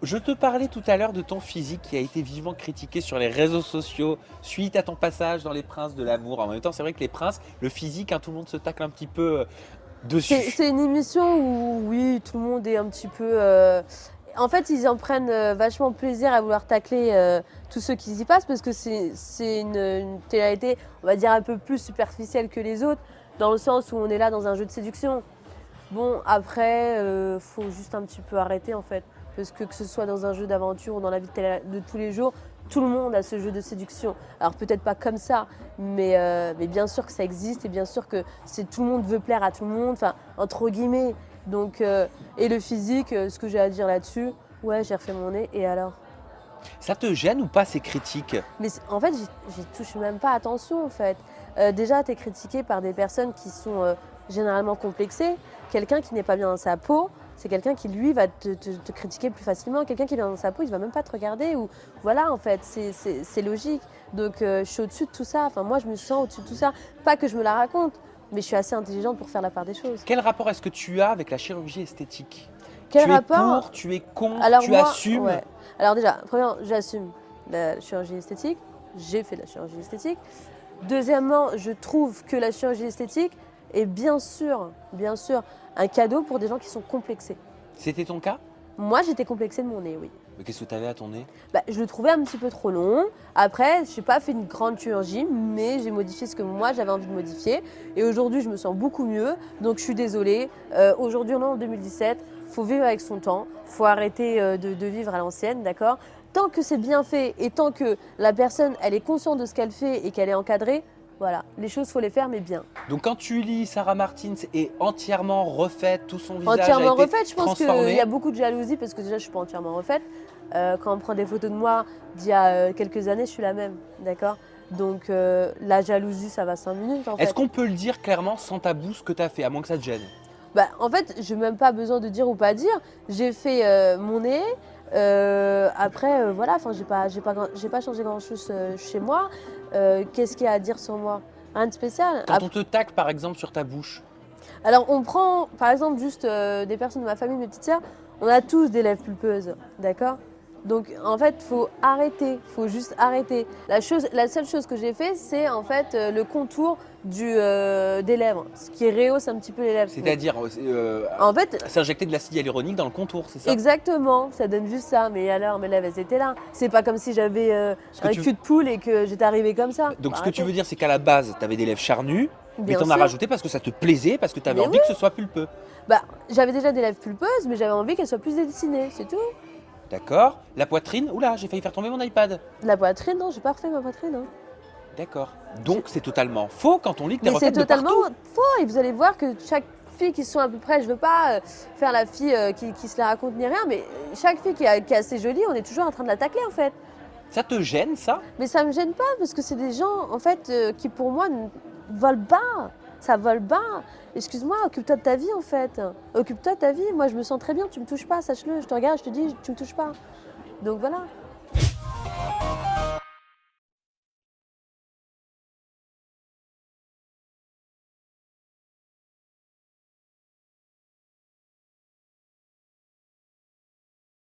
Je te parlais tout à l'heure de ton physique qui a été vivement critiqué sur les réseaux sociaux suite à ton passage dans Les Princes de l'amour. En même temps, c'est vrai que Les Princes, le physique, hein, tout le monde se tacle un petit peu dessus. C'est une émission où, oui, tout le monde est un petit peu. En fait, ils en prennent vachement plaisir à vouloir tacler tous ceux qui y passent parce que c'est une télé-réalité, on va dire, un peu plus superficielle que les autres, dans le sens où on est là dans un jeu de séduction. Bon, après, faut juste un petit peu arrêter en fait. Parce que ce soit dans un jeu d'aventure ou dans la vie de tous les jours, tout le monde a ce jeu de séduction. Alors peut-être pas comme ça, mais bien sûr que ça existe et bien sûr que tout le monde veut plaire à tout le monde, enfin, entre guillemets. Donc, et le physique, ce que j'ai à dire là-dessus, ouais, j'ai refait mon nez et alors. Ça te gêne ou pas ces critiques? Mais en fait, j'y touche même pas attention en fait. Déjà, tu es critiqué par des personnes qui sont généralement complexées. Quelqu'un qui n'est pas bien dans sa peau, c'est quelqu'un qui lui va te critiquer plus facilement. Quelqu'un qui est bien dans sa peau, il va même pas te regarder. Ou voilà, en fait, c'est logique. Donc, je suis au-dessus de tout ça. Enfin, moi, je me sens au-dessus de tout ça. Pas que je me la raconte, mais je suis assez intelligente pour faire la part des choses. Quel rapport est-ce que tu as avec la chirurgie esthétique? Quel Tu es rapport? pour, tu es contre, Alors tu moi, assumes? ouais. Alors déjà, premièrement, j'assume la chirurgie esthétique. J'ai fait de la chirurgie esthétique. Deuxièmement, je trouve que la chirurgie esthétique est bien sûr, un cadeau pour des gens qui sont complexés. C'était ton cas? Moi, j'étais complexée de mon nez, oui. Mais qu'est-ce que tu avais à ton nez? Bah, je le trouvais un petit peu trop long. Après, je n'ai pas fait une grande chirurgie, mais j'ai modifié ce que moi j'avais envie de modifier. Et aujourd'hui, je me sens beaucoup mieux. Donc, je suis désolée. Aujourd'hui, on est en 2017. Il faut vivre avec son temps. Il faut arrêter de vivre à l'ancienne, d'accord? Tant que c'est bien fait et tant que la personne, elle est consciente de ce qu'elle fait et qu'elle est encadrée, voilà, les choses, faut les faire, mais bien. Donc quand tu lis Sarah Martins est entièrement refaite, tout son visage a Entièrement été refaite, je pense qu'il transformé. y a beaucoup de jalousie parce que déjà, je ne suis pas entièrement refaite. Quand on prend des photos de moi d'il y a quelques années, je suis la même, d'accord? Donc la jalousie, ça va 5 minutes en Est-ce fait. qu'on peut le dire clairement sans tabou ce que tu as fait, à moins que ça te gêne? Bah, en fait, je n'ai même pas besoin de dire ou pas dire. J'ai fait mon nez. Après, voilà, j'ai pas changé grand-chose chez moi. Qu'est-ce qu'il y a à dire sur moi? Rien de spécial. Quand on te tacle par exemple sur ta bouche, Alors, on prend par exemple juste des personnes de ma famille, mes petites sœurs, on a tous des lèvres pulpeuses, d'accord? Donc, en fait, faut juste arrêter. La seule chose que j'ai fait, c'est en fait le contour des lèvres, ce qui rehausse un petit peu les lèvres. c'est-à-dire En fait, s'injecter de l'acide hyaluronique dans le contour, c'est ça? exactement, ça donne juste ça. Mais alors, mes lèvres, elles étaient là. C'est pas comme si j'avais Ce que un tu- cul de poule et que j'étais arrivée comme ça. Donc Faut ce que tu arrêter. veux dire, c'est qu'à la base, tu avais des lèvres charnues, mais Bien tu en as sûr. rajouté parce que ça te plaisait, parce que tu avais Mais envie oui. que ce soit pulpeux. Bah, j'avais déjà des lèvres pulpeuses, mais j'avais envie qu'elles soient plus dessinées, c'est tout. D'accord? La poitrine, oula, j'ai failli faire tomber mon iPad. La poitrine, non, j'ai pas refait ma poitrine. Hein. D'accord. Donc c'est totalement faux quand on lit que t'es Mais c'est refaite de totalement partout. faux. Et vous allez voir que chaque fille qui sont à peu près, je veux pas faire la fille qui se la raconte ni rien, mais chaque fille qui est assez jolie, on est toujours en train de la tacler en fait. Ça te gêne ça? Mais ça me gêne pas parce que c'est des gens en fait qui pour moi volent bas. Ça vole bas. Excuse-moi, occupe-toi de ta vie en fait. Occupe-toi de ta vie. Moi je me sens très bien, tu me touches pas, sache-le. Je te regarde, je te dis, tu me touches pas. Donc voilà.